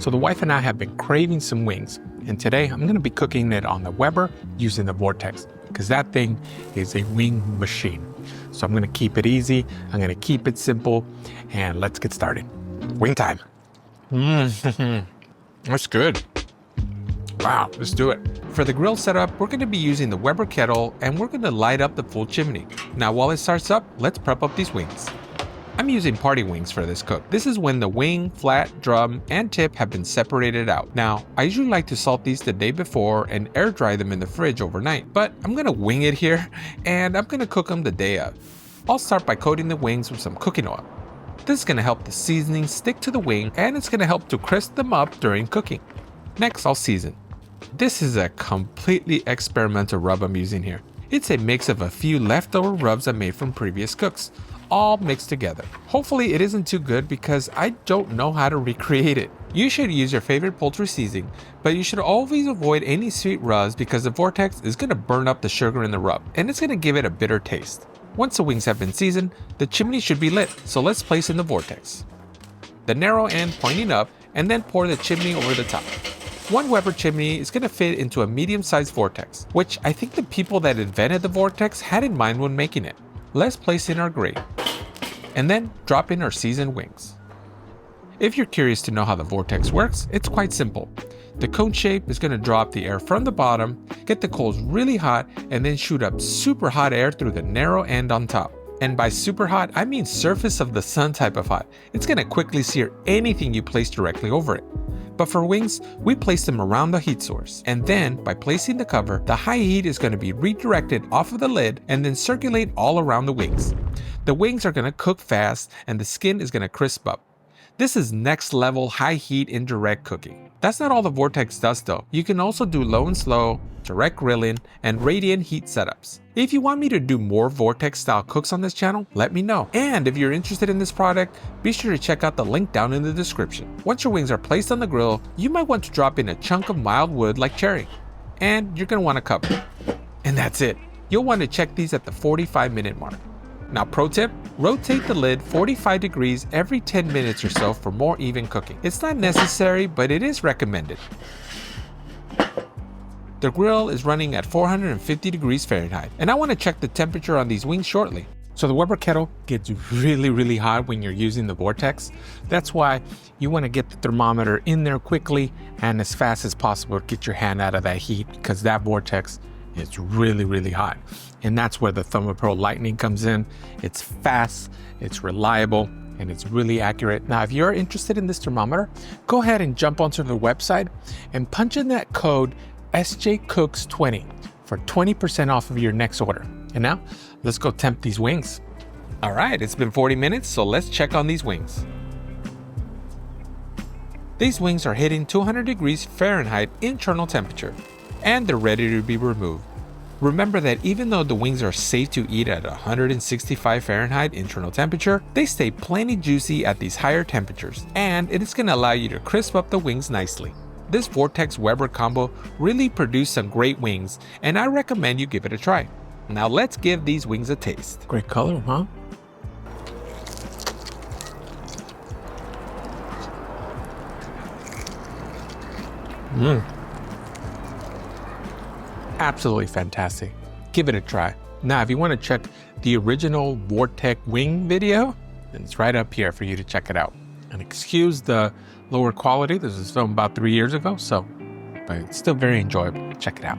So the wife and I have been craving some wings, and today I'm going to be cooking it on the Weber using the Vortex, because that thing is a wing machine. So I'm going to keep it easy, I'm going to keep it simple, and let's get started. Wing time. That's good. Wow, let's do it. For the grill setup, we're going to be using the Weber kettle, and we're going to light up the full chimney. Now while it starts up, let's prep up these wings. I'm using party wings for this cook. This is when the wing, flat, drum, and tip have been separated out. Now, I usually like to salt these the day before and air dry them in the fridge overnight, but I'm gonna wing it here, and I'm gonna cook them the day of. I'll start by coating the wings with some cooking oil. This is gonna help the seasoning stick to the wing, and it's gonna help to crisp them up during cooking. Next, I'll season. This is a completely experimental rub I'm using here. It's a mix of a few leftover rubs I made from previous cooks, all mixed together. Hopefully it isn't too good because I don't know how to recreate it. You should use your favorite poultry seasoning, but you should always avoid any sweet rubs because the Vortex is going to burn up the sugar in the rub, and it's going to give it a bitter taste. Once the wings have been seasoned, the chimney should be lit, so let's place in the Vortex. The narrow end pointing up, and then pour the chimney over the top. One Weber chimney is going to fit into a medium-sized Vortex, which I think the people that invented the Vortex had in mind when making it. Let's place in our grate, and then drop in our seasoned wings. If you're curious to know how the Vortex works, it's quite simple. The cone shape is going to draw up the air from the bottom, get the coals really hot, and then shoot up super hot air through the narrow end on top. And by super hot, I mean surface of the sun type of hot. It's going to quickly sear anything you place directly over it. But for wings, we place them around the heat source. And then, by placing the cover, the high heat is going to be redirected off of the lid and then circulate all around the wings. The wings are going to cook fast and the skin is going to crisp up. This is next level high heat indirect cooking. That's not all the Vortex does though. You can also do low and slow, direct grilling, and radiant heat setups. If you want me to do more Vortex style cooks on this channel, let me know. And if you're interested in this product, be sure to check out the link down in the description. Once your wings are placed on the grill, you might want to drop in a chunk of mild wood like cherry. And you're going to want to cover. And that's it. You'll want to check these at the 45-minute mark. Now pro tip, rotate the lid 45 degrees every 10 minutes or so for more even cooking. It's not necessary, but it is recommended. The grill is running at 450 degrees Fahrenheit, and I want to check the temperature on these wings shortly. So the Weber kettle gets really hot when you're using the Vortex. That's why you want to get the thermometer in there quickly and as fast as possible to get your hand out of that heat, because that Vortex is really hot. And that's where the ThermoPro Lightning comes in. It's fast, it's reliable, and it's really accurate. Now, if you're interested in this thermometer, go ahead and jump onto the website and punch in that code SJCooks20 for 20% off of your next order. And now, let's go temp these wings. All right, it's been 40 minutes, so let's check on these wings. These wings are hitting 200 degrees Fahrenheit internal temperature, and they're ready to be removed. Remember that even though the wings are safe to eat at 165 Fahrenheit internal temperature, they stay plenty juicy at these higher temperatures, and it is going to allow you to crisp up the wings nicely. This Vortex Weber combo really produced some great wings, and I recommend you give it a try. Now let's give these wings a taste. Great color, huh? Absolutely fantastic. Give it a try. Now, if you want to check the original Vortex wing video, then it's right up here for you to check it out. And excuse the lower quality. This was filmed about 3 years ago, but it's still very enjoyable. Check it out.